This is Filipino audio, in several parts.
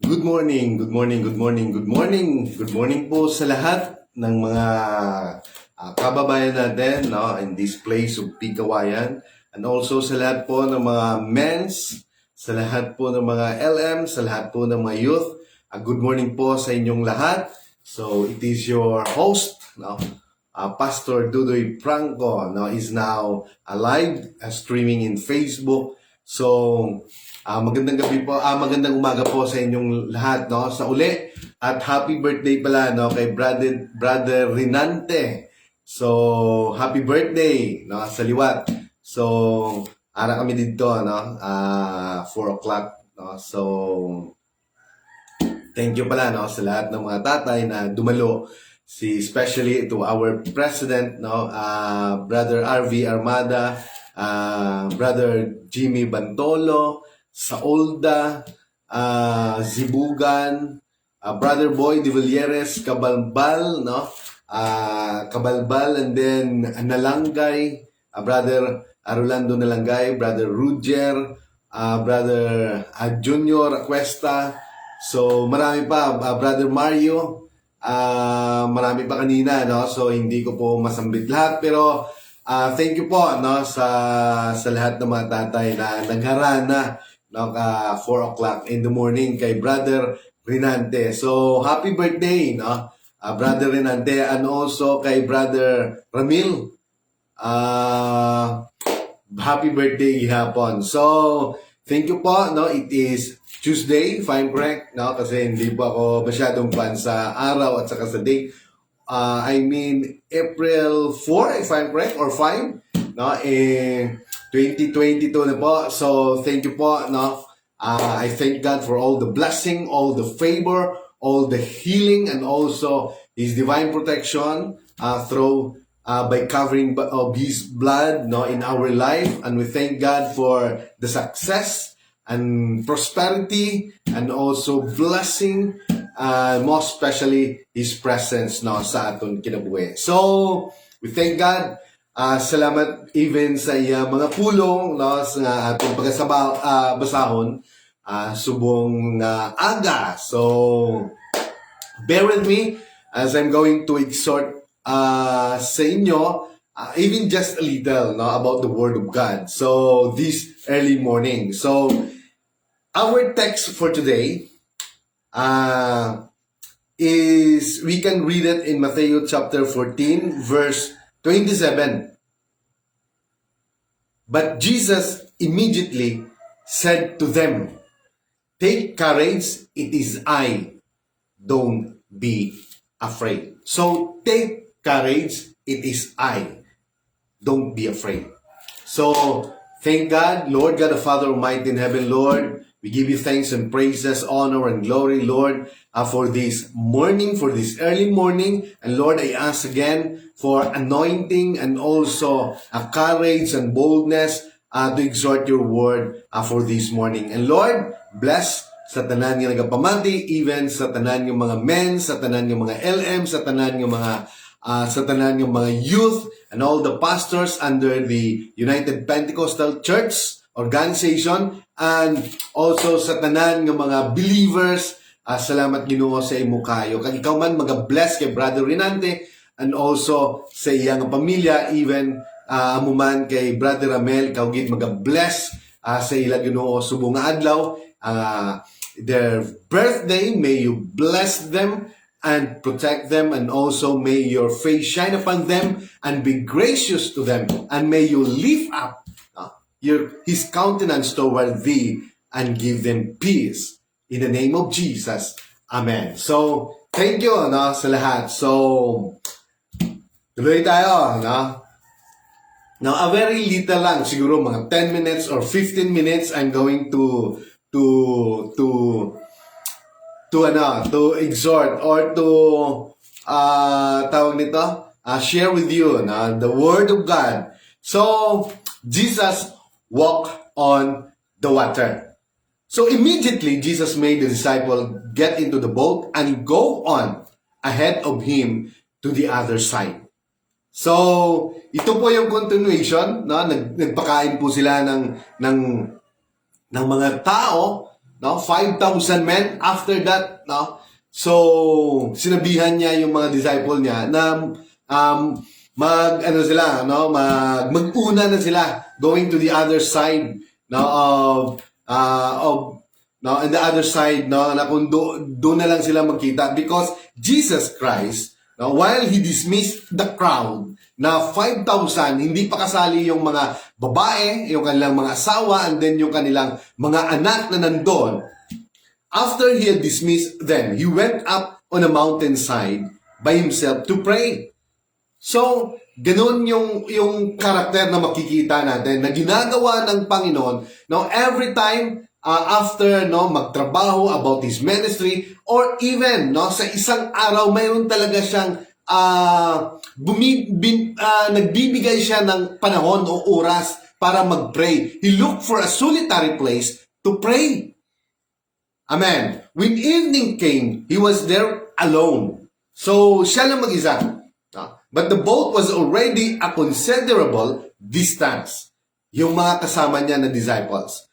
Good morning, good morning, good morning, good morning. Good morning po sa lahat ng mga kababayan natin, no, in this place of Pikawayan. And also sa lahat po ng mga men's, sa lahat po ng mga LM, sa lahat po ng mga youth. Good morning po sa inyong lahat. So it is your host, no, Pastor Dudoy Franco, no, is now live streaming in Facebook. So magandang gabi po, magandang umaga po sa inyong lahat, no, sa uli. At happy birthday pala, no, kay Brother Rinante. So happy birthday, no, sa liwat. So ara kami dito, no, 4 o'clock, no. So thank you pala, no, sa lahat ng mga tatay na dumalo, especially to our president, no, Brother RV Armada, Brother Jimmy Bantolo, Saolda, Zibugan, Brother Boy de Villeres, Cabalbal, no, Cabalbal, and then Nalangay, Brother Rolando Nalangay, Brother Ruger, Brother Junior Cuesta. So marami pa, Brother Mario, marami pa kanina, no, so hindi ko po masambit lahat, pero thank you po, no, sa lahat ng mga tatay na nagharana, no, 4 o'clock in the morning kay Brother Rinante. So happy birthday, no, Brother Rinante, and also kay Brother Ramil, happy birthday gihapon. So thank you po, no, it is Tuesday, if I'm correct, no, kasi hindi po ako masyadong fan sa araw at saka sa date. I mean April 4, if I'm correct, or 5, no, 2022 na po. So thank you po, no. I thank God for all the blessing, all the favor, all the healing, and also His divine protection through by covering of His blood, no, in our life. And we thank God for the success and prosperity and also blessing, most especially His presence, no, sa aton kinabuhi. So we thank God. Salamat even sa mga pulong, no, sa ating basahon subong aga. So bear with me as I'm going to exhort sa inyo even just a little, no, about the Word of God. So this early morning. So our text for today is, we can read it in Matthew chapter 14, verse 27. But Jesus immediately said to them, "Take courage, it is I. Don't be afraid." So, take courage, it is I. Don't be afraid. So, thank God, Lord God the Father Almighty in heaven, Lord. We give you thanks and praises, honor and glory, Lord, for this morning, for this early morning. And Lord, I ask again for anointing and also courage and boldness to exhort your word for this morning. And Lord, bless sa tanan yung nagapamati, even sa tanan yung mga men, sa tanan yung mga LM, sa tanan yung mga youth, and all the pastors under the United Pentecostal Church organization, and also sa tanan ng mga believers. Salamat Ginoo sa imo kayo. Kag ikaw man mag-bless kay Brother Rinante, and also sa iyang pamilya, even amo man kay Brother Ramel, kawgid mag-bless sa ila Ginoo subong nga adlaw, their birthday. May you bless them and protect them, and also may your face shine upon them and be gracious to them, and may you lift up His countenance toward thee and give them peace. In the name of Jesus. Amen. So, thank you, no, sa lahat. So, tuloy tayo, no? Now, a very little lang, siguro mga 10 minutes or 15 minutes, I'm going to exhort or to tawag nito, share with you, no, the Word of God. So, Jesus walked on the water. So immediately, Jesus made the disciple get into the boat and go on ahead of him to the other side. So, ito po yung continuation, no? Nagpakain po sila ng mga tao no? 5,000 men after that, no? So, sinabihan niya yung mga disciple niya na mag-una na sila going to the other side, no, on the other side, no, na kung doon na lang sila magkita, because Jesus Christ, no, while he dismissed the crowd na 5,000, hindi pa kasali yung mga babae, yung kanilang mga asawa, and then yung kanilang mga anak na nandun. After he had dismissed them, he went up on a mountainside by himself to pray. So, ganun yung karakter na makikita natin na ginagawa ng Panginoon, no, every time after, no, magtrabaho about his ministry, or even, no, sa isang araw mayroon talaga siyang nagbibigay siya ng panahon o oras para mag-pray. He looked for a solitary place to pray. Amen. When evening came, he was there alone. So, siya lang mag-isa. But the boat was already a considerable distance. Yung mga kasama niya na disciples.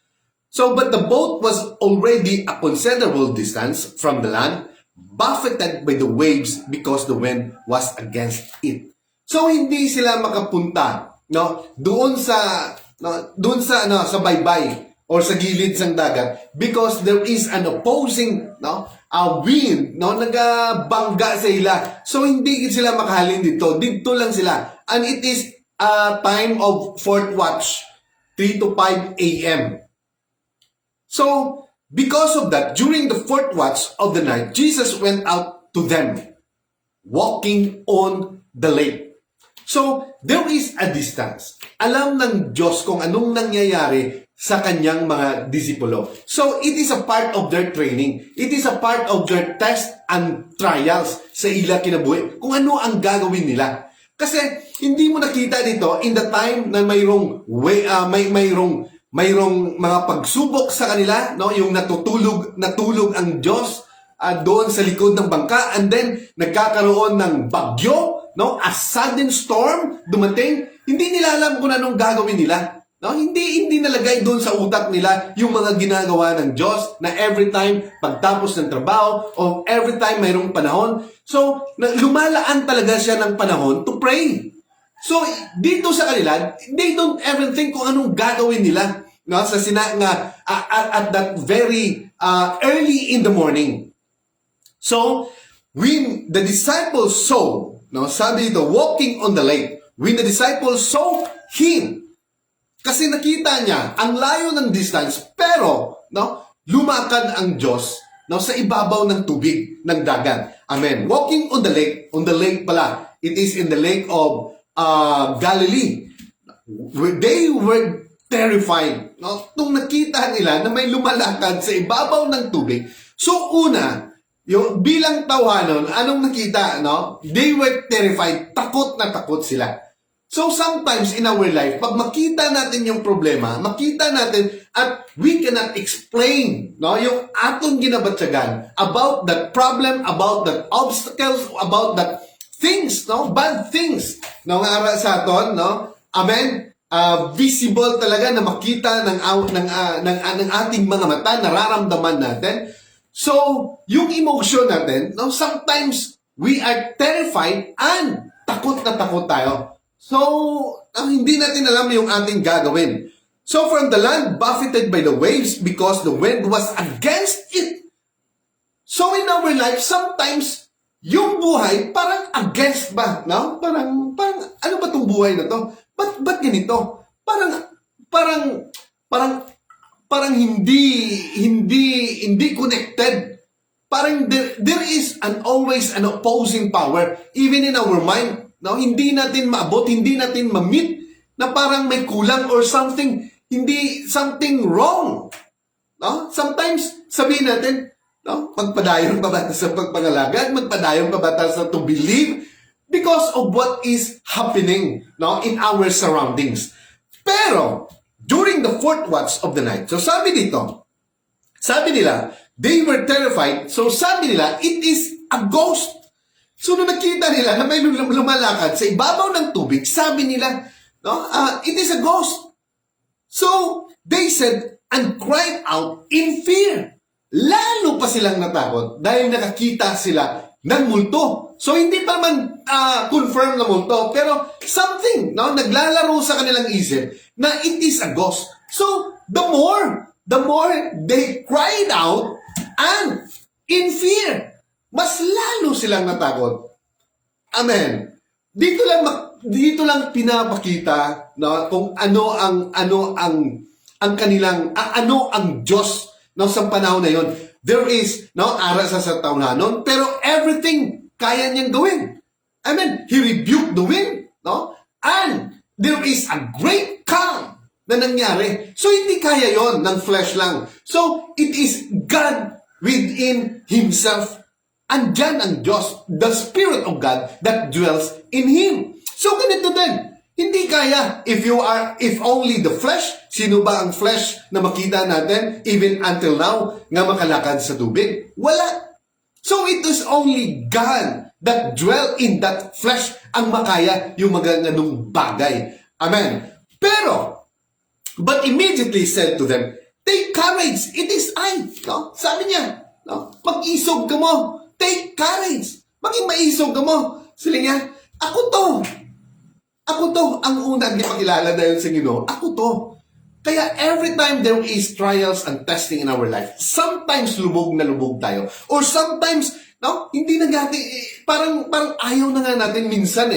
So, but the boat was already a considerable distance from the land, buffeted by the waves because the wind was against it. So, hindi sila makapunta, no, doon sa baybay or sa gilid ng dagat, because there is an opposing, no, wind, no, nagabangga sa ila. So hindi sila makahalin dito lang sila. And it is time of fourth watch, 3 to 5 a.m. So because of that, during the fourth watch of the night, Jesus went out to them, walking on the lake. So there is a distance. Alam ng Diyos kung anong nangyayari sa kanyang mga disipulo. So, it is a part of their training. It is a part of their test and trials sa ila kinabuhi. Kung ano ang gagawin nila. Kasi, hindi mo nakita dito in the time na mayroong mga pagsubok sa kanila, no? Yung natulog ang Diyos doon sa likod ng bangka, and then nagkakaroon ng bagyo, no? A sudden storm dumating. Hindi nila alam kung anong gagawin nila. No, hindi nalagay doon sa utak nila yung mga ginagawa ng Diyos na every time pagtapos ng trabaho o every time mayroong panahon. So, lumalaan talaga siya ng panahon to pray. So, dito sa kanila, they don't ever think kung anong gagawin nila, no, at that very early in the morning. So, when the disciples saw, no, sabi dito, walking on the lake, when the disciples saw him, kasi nakita niya ang layo ng distance, pero, no, lumakad ang Diyos, no, sa ibabaw ng tubig ng dagat. Amen. Walking on the lake pala. It is in the lake of Galilee. They were terrified, no, nung nakita nila na may lumalakad sa ibabaw ng tubig. So una, yung bilang tawanon, anong nakita, no? They were terrified. Takot na takot sila. So sometimes in our life, pag makita natin yung problema, makita natin at we cannot explain, no, yung atong ginabatsagan about that problem, about that obstacles, about that things, no, bad things, no, nga sa aton, no, amen, visible talaga na makita ng ating mga mata, nararamdaman natin. So, yung emotion natin, no, sometimes we are terrified and takot na takot tayo. So, hindi natin alam yung ating gagawin. So, from the land buffeted by the waves because the wind was against it. So, in our life, sometimes, yung buhay parang against ba? No? Parang ano ba tong buhay na to? Ba't ganito? Parang hindi connected. Parang there is always an opposing power, even in our mind. No, hindi natin maabot, hindi natin ma-meet na parang may kulang or something wrong. No? Sometimes sabihin natin, no, magpadayon pa ba sa pagpangalagad, magpadayon pa ba sa to believe because of what is happening, no, in our surroundings. Pero during the fourth watch of the night, so sabi nila, they were terrified. So sabi nila, it is a ghost. So, nung nakita nila na may lumalakad sa ibabaw ng tubig, sabi nila, no, it is a ghost. So, they said and cried out in fear. lalo pa silang natakot dahil nakakita sila ng multo. So, hindi pa man confirm na multo, pero something, no, naglalaro sa kanilang isip na it is a ghost. So, the more they cried out and in fear, mas lalo silang natakot. Amen. Dito lang pinapakita, no, kung ano ang kanilang ano ang Diyos, no, sa panahon na yon. There is, no, aras sa taunanon, pero everything kaya niyang gawin. Amen. He rebuked the wind, no? And there is a great calm na nangyari. So, hindi kaya yon ng flesh lang. So, it is God within Himself. Andyan ang Diyos, the Spirit of God that dwells in Him. So, ganito din. Hindi kaya if only the flesh. Sino ba ang flesh na makita natin even until now nga makalakad sa tubig? Wala. So, it is only God that dwell in that flesh ang makaya yung mga ganung bagay. Amen. But immediately said to them, take courage, it is I. No? Sabi niya, no? Mag-isog ka mo. Take courage. Maging maisog ka mo. Sila niya, ako to. Ang unang ipakilala dahil sa Ginoo. Ako to. Kaya every time there is trials and testing in our life, sometimes lubog na lubog tayo. Or sometimes, no, hindi na natin, parang ayaw na nga natin minsan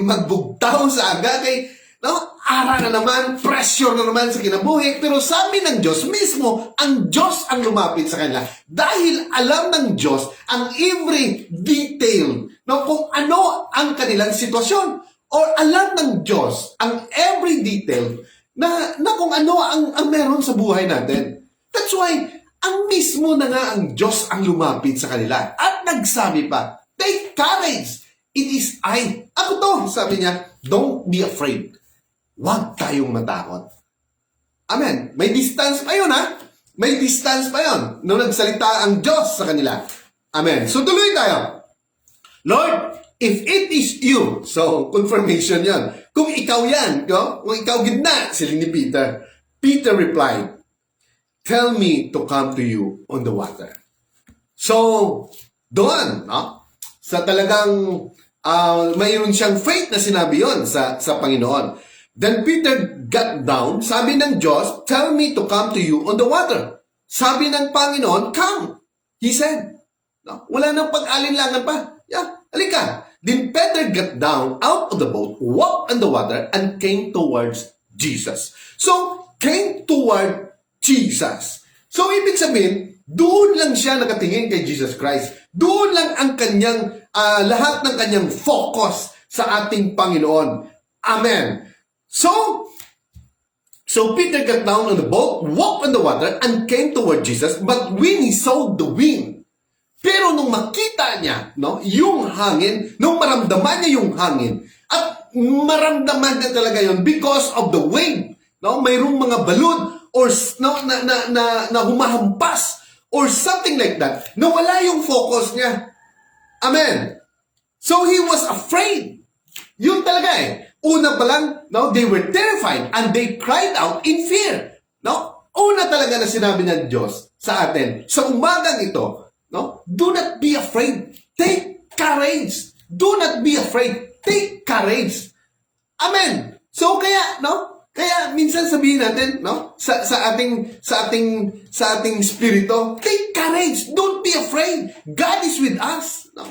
magbugtaw sa aga kay, no, ara na naman, pressure na naman sa kinabuhi. Pero sabi ng Diyos, mismo, ang Diyos ang lumapit sa kanila. Dahil alam ng Diyos ang every detail, no, kung ano ang kanilang sitwasyon. Or alam ng Diyos ang every detail na kung ano ang meron sa buhay natin. That's why, ang mismo na nga ang Diyos ang lumapit sa kanila. At nagsabi pa, take courage, it is I. Ako to, sabi niya, don't be afraid. Huwag tayong matakot. Amen. May distance pa yun, ha? May distance pa yun nung nagsalita ang Diyos sa kanila. Amen. So tuloy tayo. Lord, if it is you, so confirmation yan. Kung ikaw yan, no? Kung ikaw gitna, sila ni Peter. Peter replied, tell me to come to you on the water. So, doon, no? Sa talagang mayroon siyang faith na sinabi yon sa Panginoon. Then Peter got down, sabi ng Diyos, tell me to come to you on the water. Sabi ng Panginoon, come. He said, no? Wala nang pag-alinlangan pa. Yeah, halika. Then Peter got down out of the boat, walked on the water, and came towards Jesus. So, came toward Jesus. So, ibig sabihin, doon lang siya nakatingin kay Jesus Christ. Doon lang ang kanyang, lahat ng kanyang focus sa ating Panginoon. Amen. So Peter got down on the boat, walked on the water, and came toward Jesus. But when he saw the wind, pero nung makita niya, no, yung hangin, nung maramdaman niya yung hangin, at maramdaman niya talaga yon because of the wind, no, mayroong mga balon or no, na humahampas or something like that, nawala yung focus niya. Amen. So he was afraid. Yun talaga Una pa lang, no, they were terrified and they cried out in fear. No? Una talaga na sinabi ng Diyos sa atin, sa umagang ito, no? Do not be afraid. Take courage. Do not be afraid. Take courage. Amen. So kaya, no? Kaya minsan sabihin natin, no? Sa ating spirito, take courage. Don't be afraid. God is with us. No?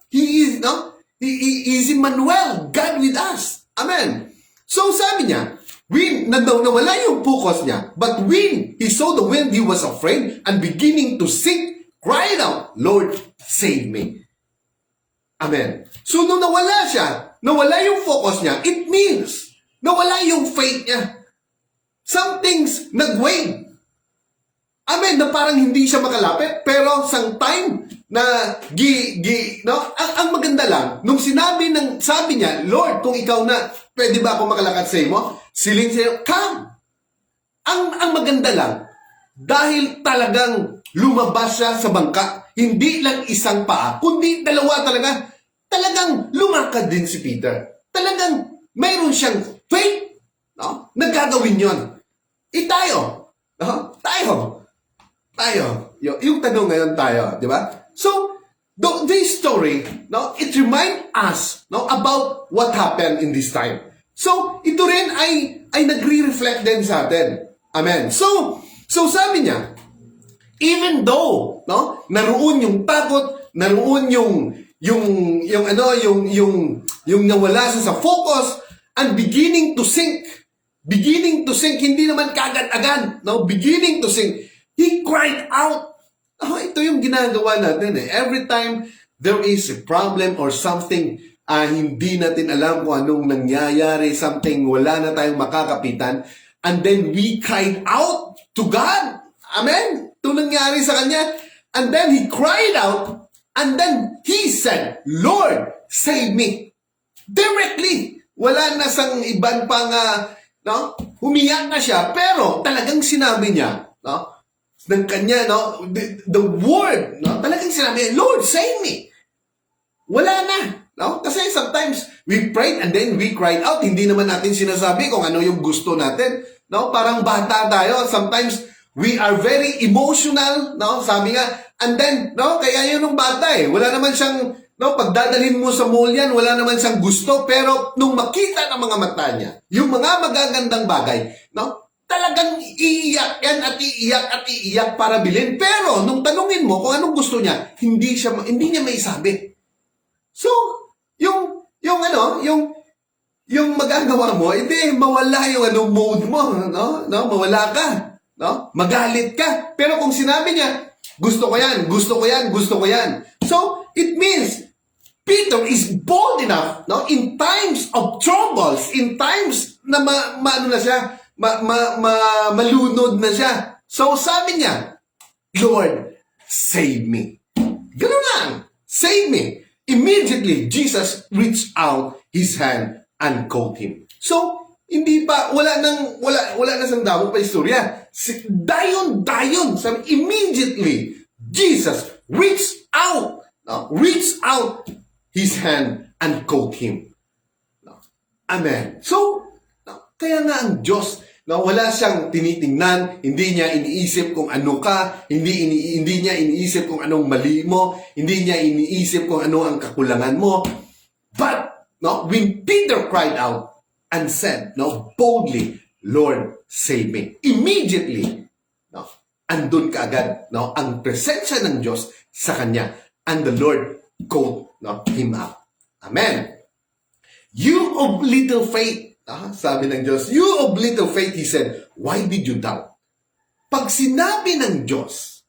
He is, no? He is Emmanuel, God with us. Amen. So sabi niya, nawala yung focus niya, but when he saw the wind, he was afraid and beginning to sink, cried out, Lord, save me. Amen. So nung nawala yung focus niya, it means nawala yung faith niya. Something's nag-wane. Amen, na parang hindi siya makalapit, pero sang time na no? Ang maganda lang, nung sabi niya, Lord, kung ikaw na, pwede ba ako makalakad sa imo? Siling sa'yo, come! Ang maganda lang, dahil talagang lumabas siya sa bangka, hindi lang isang paa, kundi dalawa talaga, talagang lumakad din si Peter. Talagang mayroon siyang faith, no? Nagagawin yon. Tayo, no? Tayo. yung tanong ngayon tayo, di ba? So, this story, no, it remind us, no, about what happened in this time. So, ito rin ay nagre-reflect din sa atin. Amen. So sabi niya, even though, no, naroon yung takot, naroon yung nawala sa focus, and beginning to sink, hindi naman kagad-agad, no, beginning to sink, he cried out. Ito yung ginagawa natin eh. Every time there is a problem or something, hindi natin alam kung anong nangyayari, something, wala na tayong makakapitan, and then we cried out to God. Amen? Ito nangyari sa Kanya. And then He cried out, and then He said, Lord, save me. Directly. Wala na sang iban pang, no? Humiyak na siya, pero talagang sinabi niya, no? Ng Kanya, no? The word, no? Talagang sinabi niya, Lord, save me. Wala na. No? Kasi sometimes we prayed and then we cried out. Hindi naman natin sinasabi kung ano yung gusto natin. No? Parang bata tayo. Sometimes we are very emotional. No? Sabi nga, and then, no? Kaya yun ng bata eh. Wala naman siyang, no? Pagdadalhin mo sa mall yan, wala naman siyang gusto. Pero nung makita ng mga mata niya, yung mga magagandang bagay, no? Talagang iiyak yan at iiyak para bilhin. Pero nung tanungin mo kung anong gusto niya, hindi niya may sabi. So, yung magagawa mo, hindi mawala yung mode mo, no? Mawala ka, no? Magalit ka. Pero kung sinabi niya, gusto ko yan. So, it means Peter is bold enough, no? In times of troubles, in times na malunod na siya. So, sabi niya, Lord, save me. Ganun lang. Save me. Immediately, Jesus reached out His hand and caught him. So, hindi pa, wala na sang damo pa istorya. Dayon. Sabi, immediately, Jesus reached out His hand and caught him. Amen. So, kaya nga ang Diyos, wala siyang tinitingnan, hindi niya iniisip kung ano ka, hindi niya iniisip kung anong mali mo, hindi niya iniisip kung ano ang kakulangan mo. But, when Peter cried out and said, boldly, Lord, save me. Immediately, andun kaagad, ang presensya ng Diyos sa kanya. And the Lord caught him up. Amen. You of little faith, sabi ng Diyos, you of little faith, He said, why did you doubt? Pag sinabi ng Diyos,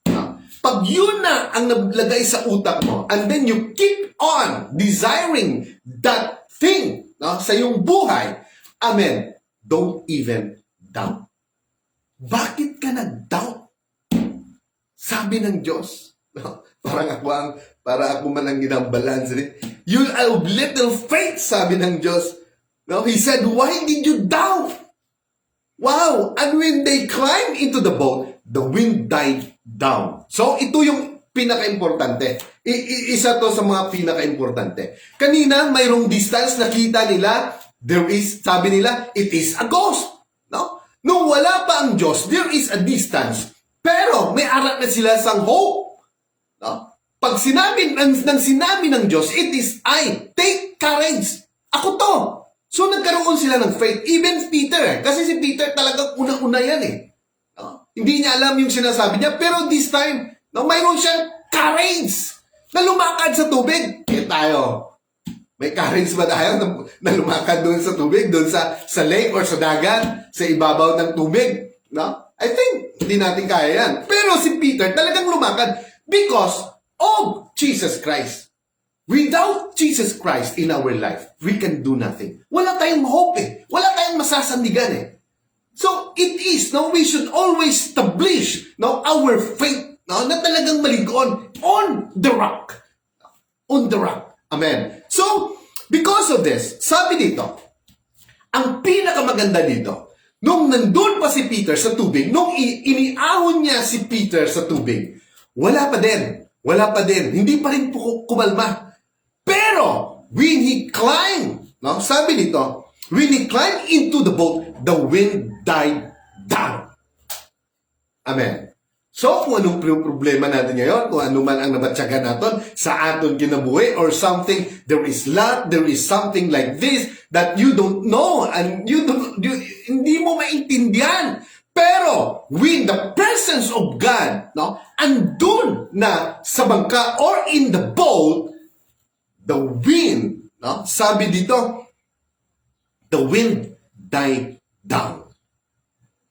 pag yun na ang naglagay sa utak mo, and then you keep on desiring that thing sa iyong buhay, amen, don't even doubt. Bakit ka nag-doubt? Sabi ng Diyos, para ako man ang ginambalance rin. You of little faith, sabi ng Diyos. He said, why did you doubt? Wow! And when they climbed into the boat, the wind died down. So, ito yung pinaka-importante. Isa to sa mga pinaka-importante. Kanina, mayroong distance, nakita nila, sabi nila, it is a ghost. Nung wala pa ang Diyos, there is a distance. Pero, may arat na sila sa hope. Pag sinabi ng Diyos, it is I. Take courage. Ako to. So, nagkaroon sila ng faith. Even Peter. Kasi si Peter talagang unang-una yan eh. Hindi niya alam yung sinasabi niya. Pero this time, mayroon siyang courage na lumakad sa tubig. Tayo. May courage ba tayo na lumakad doon sa tubig? Doon sa lake or sa dagat? Sa ibabaw ng tubig? I think, hindi natin kaya yan. Pero si Peter talagang lumakad because of Jesus Christ. Without Jesus Christ in our life, we can do nothing. Wala tayong hope eh. Wala tayong masasandigan eh. So, it is, we should always establish, our faith, na talagang maligon on the rock. On the rock. Amen. So, because of this, sabi dito, ang pinakamaganda dito, nung nandun pa si Peter sa tubig, nung iniahon niya si Peter sa tubig, wala pa din. Hindi pa rin kumalma. Pero, when he climbed, sabi nito, when he climbed into the boat, the wind died down. Amen. So, kung anong problema natin ngayon, kung ano man ang nabatsagan natin sa aton kinabuhi or something, there is something like this that you don't know and hindi mo maintindihan. Pero, with the presence of God, no, andun na sa bangka or in the boat, the wind, no, sabi dito, the wind died down.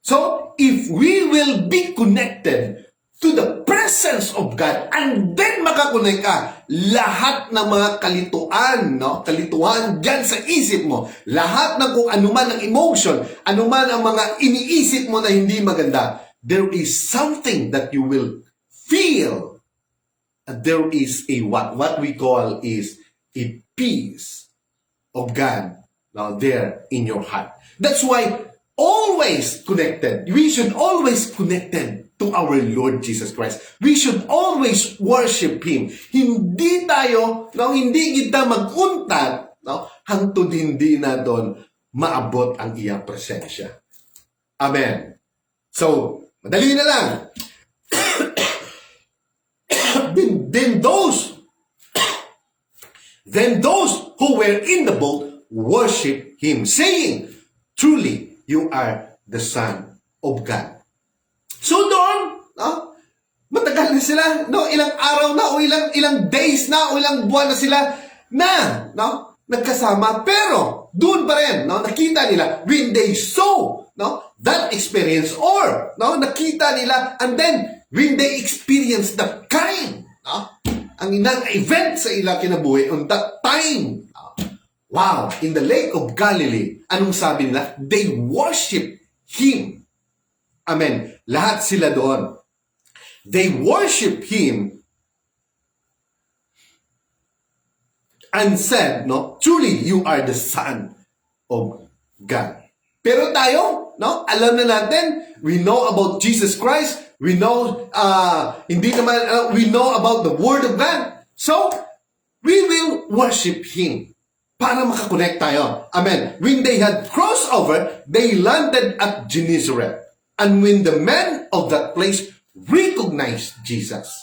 So, if we will be connected to the presence of God and then makakonect ka, lahat ng mga kalituan, no? Kalituan dyan sa isip mo, lahat ng kung anuman ang emotion, anuman ang mga iniisip mo na hindi maganda, there is something that you will feel. There is a what we call is a peace of God now there in your heart. That's why always connected. We should always connected to our Lord Jesus Christ. We should always worship Him. Hindi tayo, no, hindi kita maguntat, no, hangtod hindi na doon maabot ang iyang presensya. Amen. So, madali na lang. Then those who were in the boat worship Him, saying, truly, you are the Son of God. So doon, no, matagal na sila, no, ilang araw na o ilang days na o ilang buwan na sila na, no, nagkasama. Pero doon pa rin, no, nakita nila when they saw, no, that experience or, no, nakita nila and then when they experience that kind, no, ang inang event sa ilang kinabuhi on that time. Wow, in the Lake of Galilee, anong sabi nila? They worship Him. Amen. Lahat sila doon. They worship Him and said, no, truly you are the Son of God. Pero tayo, no, alam na natin, we know about Jesus Christ, we know, we know about the Word of God. So, we will worship Him. Para makakonect tayo. Amen. When they had crossed over, they landed at Gennesaret. And when the men of that place recognized Jesus,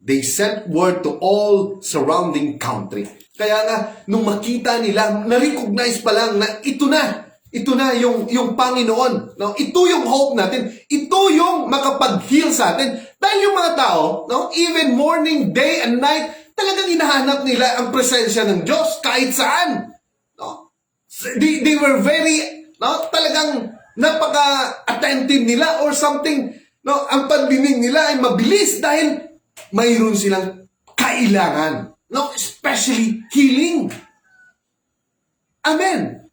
they sent word to all surrounding country. Kaya nga, nung makita nila, na-recognize pa lang na ito na yung Panginoon. No? Ito yung hope natin. Ito yung makapag-heal sa atin. Dahil yung mga tao, no, even morning, day, and night, talagang hinahanap nila ang presensya ng Diyos kahit saan. No? They were very, no, talagang napaka-attentive nila or something. No? Ang pandinig nila ay mabilis dahil mayroon silang kailangan. No? Especially healing. Amen.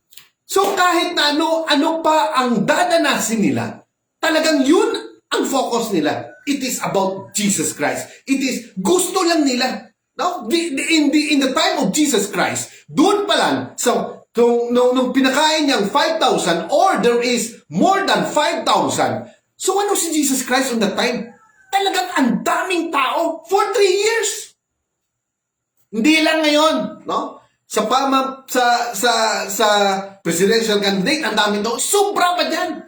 So kahit na ano pa ang dadanasin nila, talagang yun ang focus nila. It is about Jesus Christ. It is gusto lang nila. No? In the time of Jesus Christ, doon pa lang, so, nung pinakain niyang 5,000 or there is more than 5,000, so ano si Jesus Christ on that time? Talagang ang daming tao for 3 years. Hindi lang ngayon, no? Sa presidential candidate, ang daming tao, sobra pa dyan.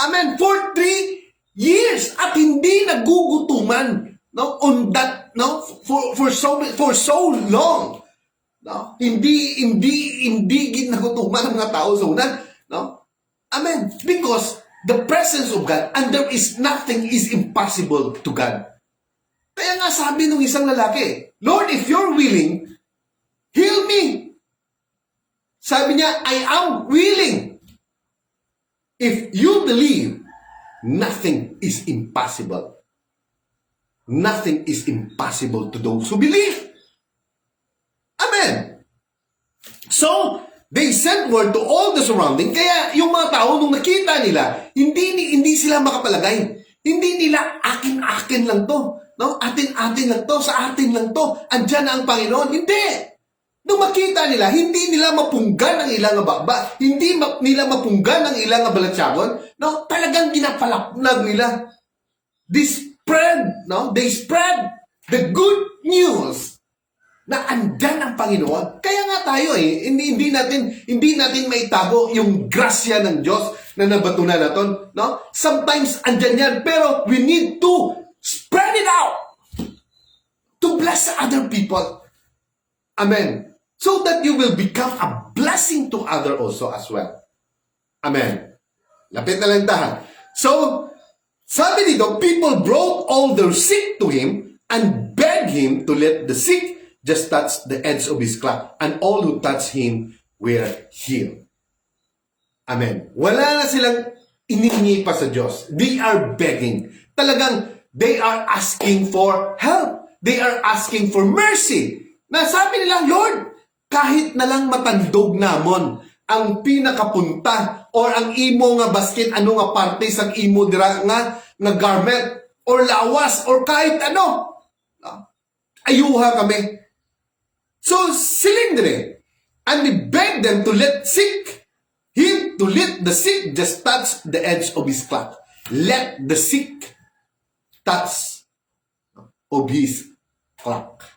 Amen. For 3 years at hindi nagugutuman. No, on that, no, for so long, no, hindi ginagutuman ng mga tao sa una, no, amen, because the presence of God and there is nothing is impossible to God. Kaya nga sabi ng isang lalaki, Lord, if you're willing, heal me. Sabi niya, I am willing. If you believe, nothing is impossible. Nothing is impossible to those who believe. Amen. So, they sent word to all the surrounding. Kaya yung mga tao, nung nakita nila, hindi sila makapalagay. Hindi nila akin lang to. No? Atin lang to. Sa atin lang to. Andyan na ang Panginoon. Hindi. Nung makita nila, hindi nila mapunggan ang ilang baba. Hindi nila mapunggan ang ilang balatsagon. No? Talagang ginapalapnag nila. They spread the good news na andyan ang Panginoon. Kaya nga tayo hindi natin maitago yung grasya ng Diyos na nabatunan natin, no? Sometimes andyan yan, pero we need to spread it out to bless other people. Amen. So that you will become a blessing to other also as well. Amen. Lapit na lang tahan. So, sabi dito, people brought all their sick to him and begged him to let the sick just touch the edge of his cloak, and all who touched him were healed. Amen. Wala na silang inihingi pa sa Diyos. They are begging. Talagang, they are asking for help. They are asking for mercy. Na sabi nila, Lord, kahit na lang matandog namon ang pinakapunta or ang imo nga basket, ano nga parte sang imo dira nga garment or lawas or kahit ano. Ayuha kami. So, silindre. And he begged them to let the sick just touch the edge of his cloak. Let the sick touch of his cloak.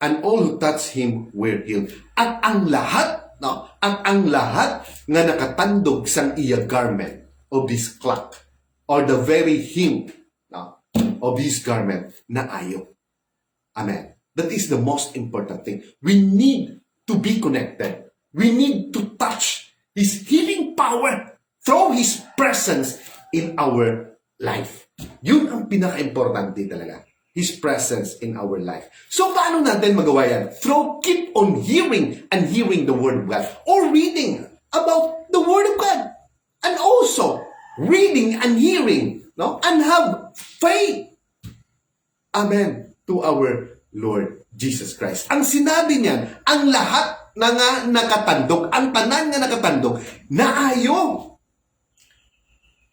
And all who touched him were healed. At ang lahat, ang lahat nga nakatandog sang iya garment of his cloak or the very hem of his garment na ayo. Amen. That is the most important thing. We need to be connected. We need to touch His healing power through His presence in our life. Yun ang pinaka-importante talaga. His presence in our life. So, paano natin magawa yan? Keep on hearing and hearing the Word of God. Or reading about the Word of God. And also, reading and hearing. And have faith. Amen. To our Lord Jesus Christ. Ang sinabi niyan, ang lahat na nga nakatandog, ang tanan nga nakatandog, naayo.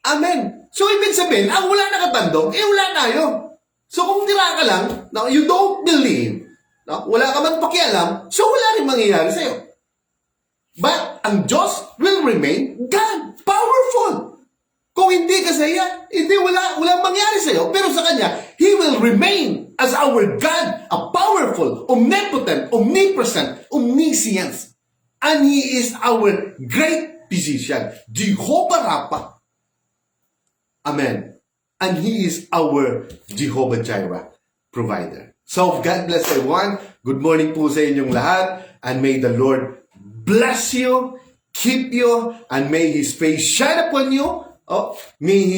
Amen. So, ibig sabihin, ang wala nakatandog, wala na ayo. So, kung tira ka lang, you don't believe, wala ka man pakialam, so wala rin mangyayari sa'yo. But, ang Diyos will remain God, powerful. Kung hindi ka saya, walang mangyari sa'yo. Pero sa Kanya, He will remain as our God, a powerful, omnipotent, omnipresent, omniscient. And He is our great physician, Jehovah Rapha. Amen. And He is our Jehovah Jireh provider. So, God bless everyone. Good morning po sa inyong lahat. And may the Lord bless you, keep you, and may His face shine upon you. May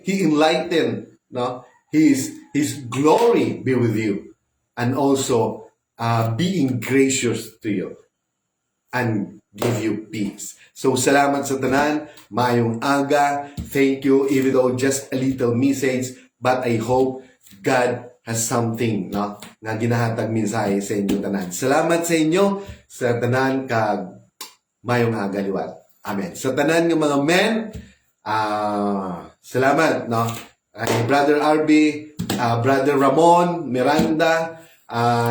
He enlighten, His glory be with you, and also being gracious to you, and give you peace. So, salamat sa tanan, mayong aga, thank you, even though just a little message, but I hope God has something, nga ginahatag mensahe sa inyo tanan. Salamat sa inyo, sa tanan, kag mayong aga liwat. Amen. Sa tanan ng mga men, salamat, Ay, Brother RB, Brother Ramon, Miranda,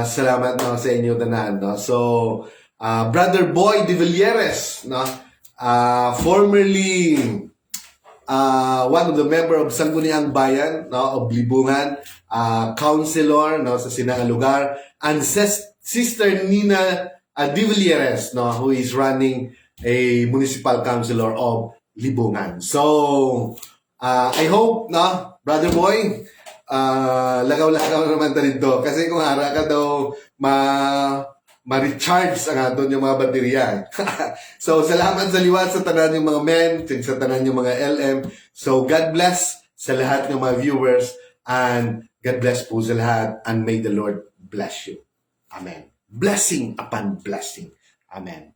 salamat sa inyo tanan, So, Brother Boy de Villeres, formerly one of the member of Sangguniang Bayan, of Libungan, counselor, sa sinang lugar, and Sister Nina de Villeres, who is running a municipal councilor of Libungan. So, I hope, Brother Boy, lagaw-lagaw naman ta dito. Kasi kung hara ka daw, ma-recharge ang aton yung mga baterya. So, salamat sa liwat sa tanan yung mga men, sa tanan yung mga LM. So, God bless sa lahat ng mga viewers, and God bless po sa lahat, and may the Lord bless you. Amen. Blessing upon blessing. Amen.